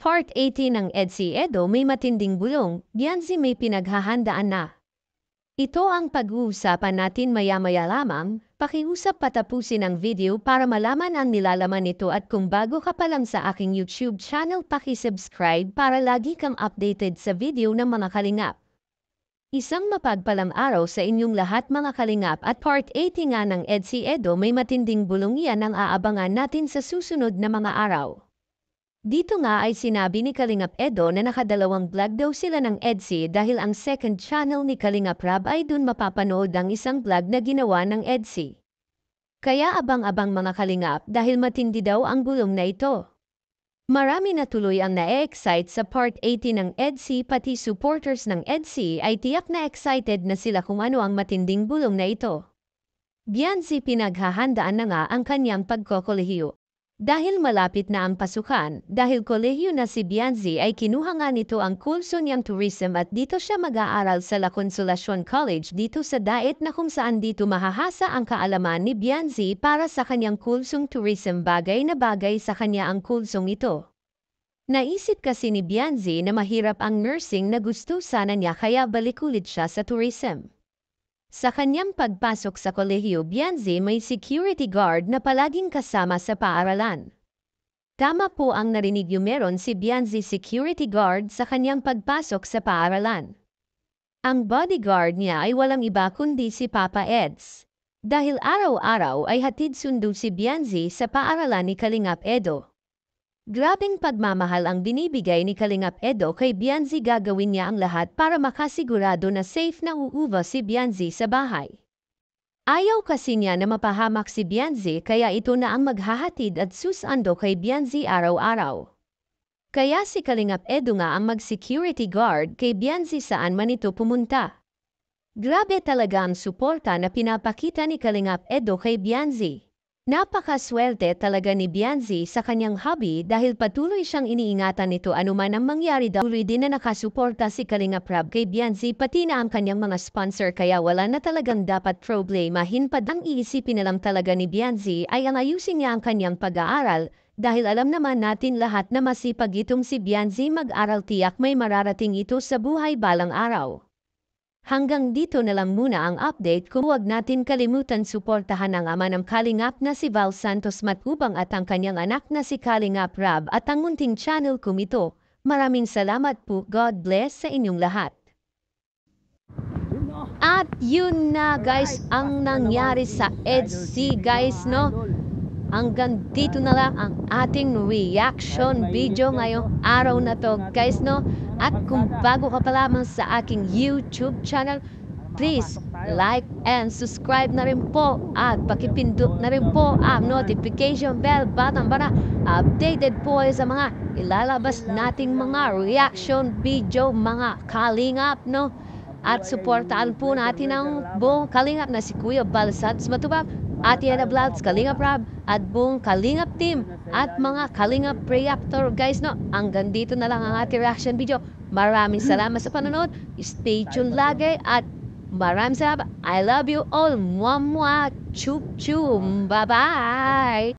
Part 18 ng EDSI Edo may matinding bulong, Bianzi may pinaghahandaan na. Ito ang pag-uusapan natin maya-maya lamang, pakiusap patapusin ang video para malaman ang nilalaman nito at kung bago ka pa lang sa aking YouTube channel paki-subscribe para lagi kang updated sa video ng mga kalingap. Isang mapagpalang araw sa inyong lahat mga kalingap at Part 80 nga ng EDSI Edo may matinding bulong yan ang aabangan natin sa susunod na mga araw. Dito nga ay sinabi ni Kalingap Edo na nakadalawang vlog daw sila ng EDSI dahil ang second channel ni Kalingap Rab ay dun mapapanood ang isang vlog na ginawa ng EDSI. Kaya abang-abang mga kalingap dahil matindi daw ang bulong na ito. Marami na tuloy ang na-excite sa Part 80 ng EDSI pati supporters ng EDSI ay tiyak na excited na sila kung ano ang matinding bulong na ito. Bianzi pinaghahandaan na nga ang kanyang pagkokolehiyo. Dahil malapit na ang pasukan, dahil kolehiyo na si Bianzi ay kinuha nga nito ang kurso niyang tourism at dito siya mag-aaral sa La Consolacion College dito sa Daet na kung saan dito mahahasa ang kaalaman ni Bianzi para sa kanyang kursong tourism bagay na bagay sa kanya ang kursong ito. Naisip kasi ni Bianzi na mahirap ang nursing na gusto sana niya kaya balik ulit siya sa tourism. Sa kanyang pagpasok sa kolehiyo, Bianzi may security guard na palaging kasama sa paaralan. Tama po ang narinig yung meron si Bianzi security guard sa kanyang pagpasok sa paaralan. Ang bodyguard niya ay walang iba kundi si Papa Eds. Dahil araw-araw ay hatid sundo si Bianzi sa paaralan ni Kalingap Edo. Grabing pagmamahal ang binibigay ni Kalingap Edo kay Bianzi, gagawin niya ang lahat para makasigurado na safe na uuwi si Bianzi sa bahay. Ayaw kasi niya na mapahamak si Bianzi kaya ito na ang maghahatid at susando kay Bianzi araw-araw. Kaya si Kalingap Edo nga ang mag-security guard kay Bianzi saan man ito pumunta. Grabe talaga ang suporta na pinapakita ni Kalingap Edo kay Bianzi. Napakaswerte talaga ni Bianzi sa kanyang hobby dahil patuloy siyang iniingatan nito anuman ang mangyari daw. Tuloy din na nakasuporta si Kalingap Rab kay Bianzi pati na ang kanyang mga sponsor kaya wala na talagang dapat problemahin pa. Ang iisipin na lang talaga ni Bianzi ay ang ayusin niya ang kanyang pag-aaral dahil alam naman natin lahat na masipag itong si Bianzi mag-aral, tiyak may mararating ito sa buhay balang araw. Hanggang dito na lang muna ang update kung huwag natin kalimutan suportahan ang ama ng Kalingap na si Val Santos Matubang at ang kanyang anak na si Kalingap Rab at ang munting channel kumito. Maraming salamat po. God bless sa inyong lahat. At yun na guys ang nangyari sa EDSI guys no. Hanggang dito na lang ang ating reaction video ngayong araw na to guys no. At kung bago ka pa lamang sa aking YouTube channel, please like and subscribe na rin po at pakipindot na rin po ang notification bell button para updated po sa mga ilalabas nating mga reaction video mga kalingap no. At suportaan po natin ang buong kalingap na si Kuya Val Santos Matubang, Ate Ana Vlogs, Kalingap Rab, at buong Kalingap team at mga Kalingap reactor guys no. Hanggang dito na lang ang ating reaction video. Maraming salamat sa panonood. Stay tuned lagi at maraming salamat. I love you all. Mwah mwah. Chup chum. Bye bye.